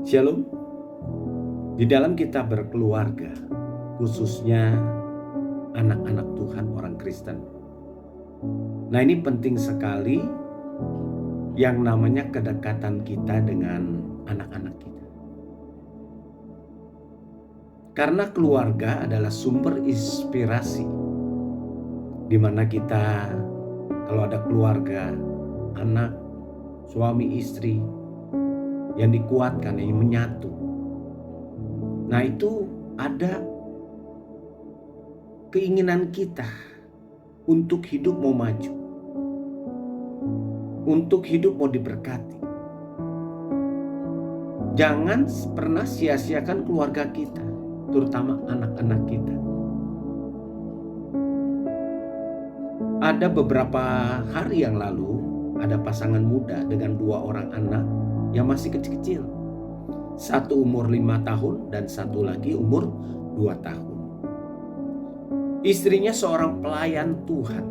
Shalom, di dalam kita berkeluarga, khususnya anak-anak Tuhan orang Kristen. Nah, ini penting sekali yang namanya kedekatan kita dengan anak-anak kita. Karena keluarga adalah sumber inspirasi, di mana kita kalau ada keluarga, anak, suami, istri yang dikuatkan, yang menyatu. Nah, itu ada keinginan kita untuk hidup mau maju, untuk hidup mau diberkati. Jangan pernah sia-siakan keluarga kita, terutama anak-anak kita. Ada beberapa hari yang lalu, ada pasangan muda dengan 2 orang anak yang masih kecil-kecil. Satu umur 5 tahun dan satu lagi umur 2 tahun. Istrinya seorang pelayan Tuhan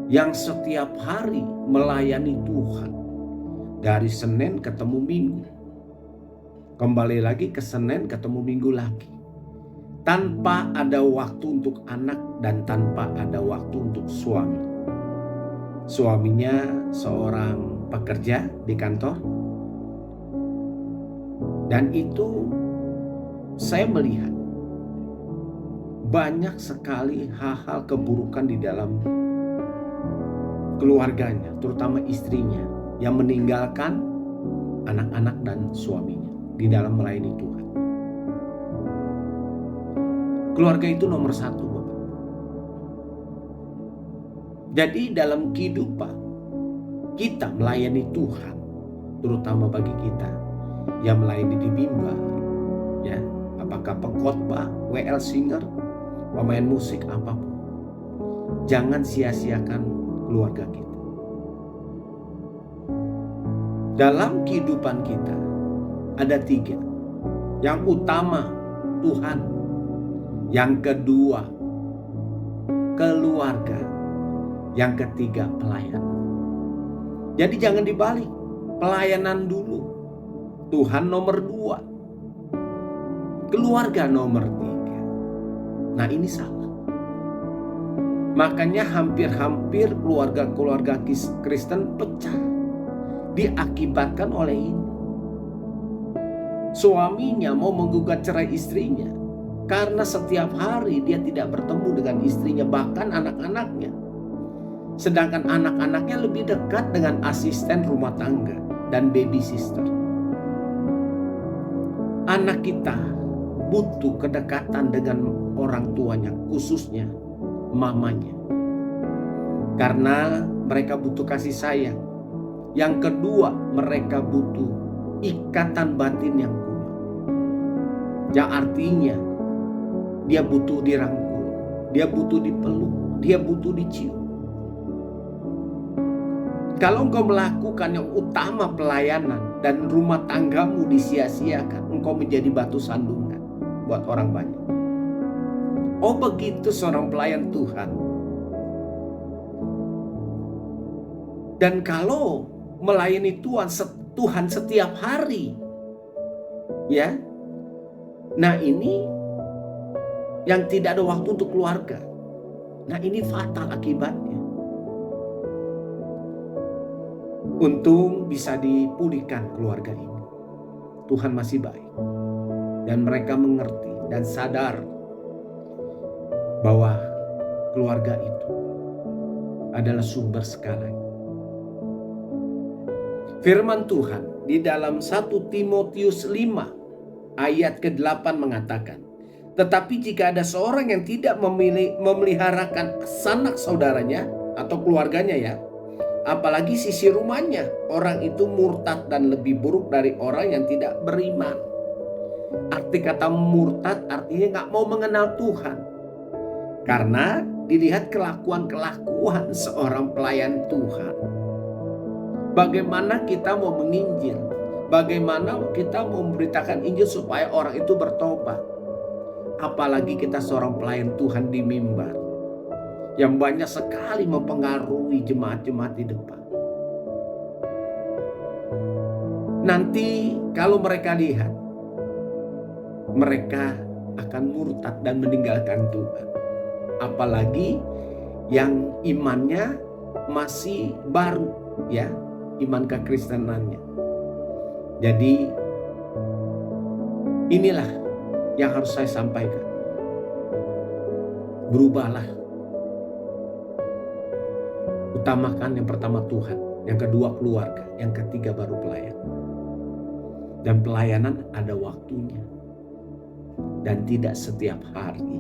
yang setiap hari melayani Tuhan. Dari Senin ketemu Minggu. Kembali lagi ke Senin ketemu Minggu lagi. Tanpa ada waktu untuk anak dan tanpa ada waktu untuk suami. Suaminya seorang pekerja di kantor. Dan itu saya melihat banyak sekali hal-hal keburukan di dalam keluarganya, terutama istrinya yang meninggalkan anak-anak dan suaminya di dalam melayani Tuhan. Keluarga itu nomor 1, Bapak. Jadi dalam kehidupan kita melayani Tuhan, terutama bagi kita yang melayani di mimbar, ya, apakah pengkhotbah, WL singer, pemain musik, apapun. Jangan sia-siakan keluarga kita. Dalam kehidupan kita ada 3. Yang utama Tuhan, yang kedua keluarga, yang ketiga pelayanan. Jadi jangan dibalik, pelayanan dulu, Tuhan nomor 2, keluarga nomor 3. Nah, ini salah. Makanya hampir-hampir keluarga-keluarga Kristen pecah, diakibatkan oleh ini. Suaminya mau menggugat cerai istrinya karena setiap hari dia tidak bertemu dengan istrinya, bahkan anak-anaknya. Sedangkan anak-anaknya lebih dekat dengan asisten rumah tangga dan baby sister. Anak kita butuh kedekatan dengan orang tuanya, khususnya mamanya. Karena mereka butuh kasih sayang. Yang kedua, mereka butuh ikatan batin yang kuat. Yang artinya dia butuh dirangkul, dia butuh dipeluk, dia butuh dicium. Kalau engkau melakukan yang utama pelayanan dan rumah tanggamu disia-siakan, engkau menjadi batu sandungan buat orang banyak. Oh, begitu seorang pelayan Tuhan. Dan kalau melayani Tuhan setiap hari, ya, nah ini yang tidak ada waktu untuk keluarga. Nah, ini fatal akibatnya. Untung bisa dipulihkan keluarga ini. Tuhan masih baik. Dan mereka mengerti dan sadar bahwa keluarga itu adalah sumber segalanya. Firman Tuhan di dalam 1 Timotius 5 ayat ke-8 mengatakan, tetapi jika ada seorang yang tidak memeliharakan sanak saudaranya atau keluarganya, ya, apalagi sisi rumahnya, orang itu murtad dan lebih buruk dari orang yang tidak beriman. Arti kata murtad artinya gak mau mengenal Tuhan. Karena dilihat kelakuan-kelakuan seorang pelayan Tuhan. Bagaimana kita mau menginjil, bagaimana kita mau memberitakan Injil supaya orang itu bertobat. Apalagi kita seorang pelayan Tuhan di mimbar, yang banyak sekali mempengaruhi jemaat-jemaat di depan. Nanti kalau mereka lihat, mereka akan murtad dan meninggalkan Tuhan. Apalagi yang imannya masih baru, ya, iman kekristenannya. Jadi inilah yang harus saya sampaikan. Berubahlah. Utamakan yang pertama Tuhan, yang kedua keluarga, yang ketiga baru pelayanan. Dan pelayanan ada waktunya. Dan tidak setiap hari.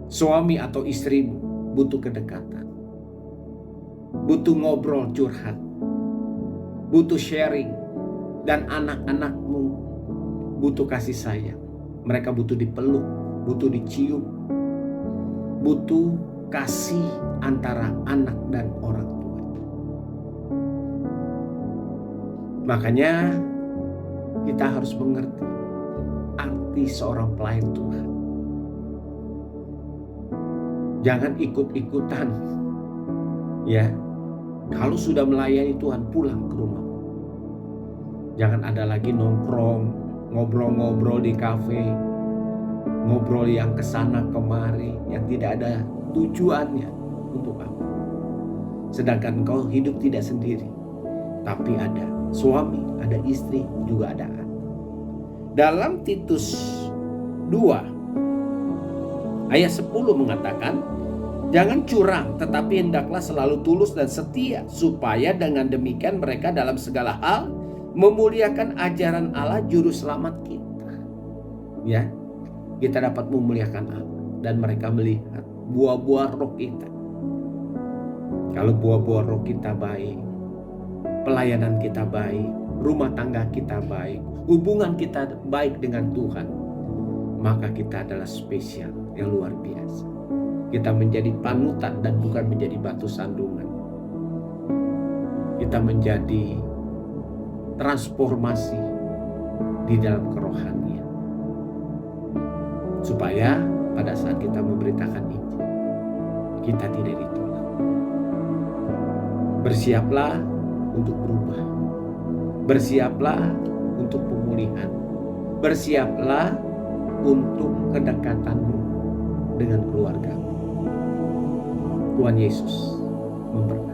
Suami atau istri butuh kedekatan. Butuh ngobrol curhat. Butuh sharing. Dan anak-anakmu butuh kasih sayang. Mereka butuh dipeluk, butuh dicium. Butuh kasih antara anak dan orang tua. Makanya kita harus mengerti arti seorang pelayan Tuhan. Jangan ikut-ikutan. Ya. Kalau sudah melayani Tuhan, pulang ke rumah. Jangan ada lagi nongkrong, ngobrol-ngobrol di kafe, ngobrol yang kesana kemari, yang tidak ada tujuannya untuk apa. Sedangkan kau hidup tidak sendiri, tapi ada suami, ada istri, juga ada anak. Dalam Titus 2 ayat 10 mengatakan, jangan curang, tetapi hendaklah selalu tulus dan setia, supaya dengan demikian mereka dalam segala hal memuliakan ajaran Allah juru selamat kita. Ya, kita dapat memuliakan Allah dan mereka melihat buah-buah roh kita. Kalau buah-buah roh kita baik, pelayanan kita baik, rumah tangga kita baik, hubungan kita baik dengan Tuhan, maka kita adalah spesial yang luar biasa. Kita menjadi panutan dan bukan menjadi batu sandungan. Kita menjadi transformasi di dalam kerohanian. Supaya pada saat kita memberitakan Injil, kita tidak ditolak. Bersiaplah untuk berubah. Bersiaplah untuk pemulihan. Bersiaplah untuk kedekatanmu dengan keluargamu. Tuhan Yesus memberkati.